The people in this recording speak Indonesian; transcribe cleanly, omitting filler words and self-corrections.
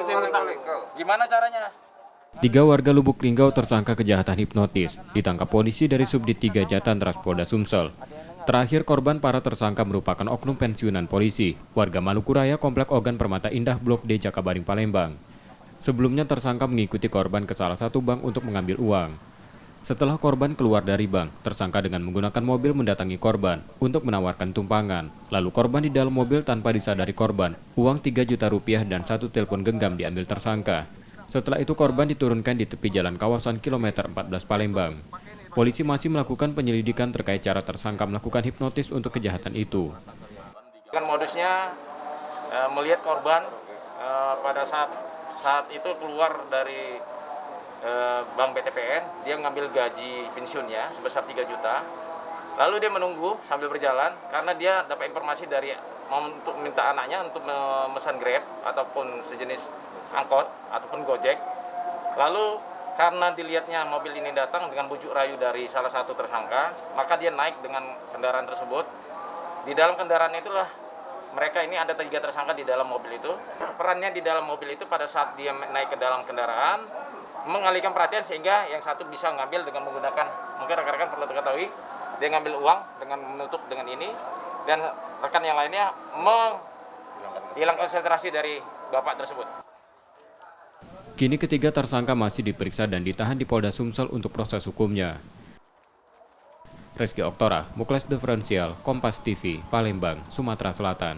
itu yang letak. Gimana caranya? 3 warga Lubuk Linggau tersangka kejahatan hipnotis ditangkap polisi dari Subdit 3 Jatantras Polda Sumsel. Terakhir korban para tersangka merupakan oknum pensiunan polisi, warga Maluku Raya Komplek Ogan Permata Indah Blok D Jakabaring Palembang. Sebelumnya tersangka mengikuti korban ke salah satu bank untuk mengambil uang. Setelah korban keluar dari bank, tersangka dengan menggunakan mobil mendatangi korban untuk menawarkan tumpangan. Lalu korban di dalam mobil tanpa disadari korban, uang 3 juta rupiah dan 1 telepon genggam diambil tersangka. Setelah itu korban diturunkan di tepi jalan kawasan kilometer 14 Palembang. Polisi masih melakukan penyelidikan terkait cara tersangka melakukan hipnotis untuk kejahatan itu. Kan modusnya melihat korban pada saat itu keluar dari Bank BTPN, dia ngambil gaji pensiunnya sebesar 3 juta. Lalu dia menunggu sambil berjalan karena dia dapat informasi dari untuk minta anaknya untuk memesan Grab ataupun sejenis angkot ataupun Gojek. Lalu karena dilihatnya mobil ini datang dengan bujuk rayu dari salah satu tersangka, maka dia naik dengan kendaraan tersebut. Di dalam kendaraan itulah mereka ini ada 3 tersangka di dalam mobil itu. Perannya di dalam mobil itu pada saat dia naik ke dalam kendaraan mengalihkan perhatian sehingga yang satu bisa ngambil dengan menggunakan, mungkin rekan-rekan perlu diketahui, dia ngambil uang dengan menutup dengan ini, dan rekan yang lainnya menghilang konsentrasi dari bapak tersebut. Kini ketiga tersangka masih diperiksa dan ditahan di Polda Sumsel untuk proses hukumnya. Reski Oktora, Muklas Diferensial, Kompas TV, Palembang, Sumatera Selatan.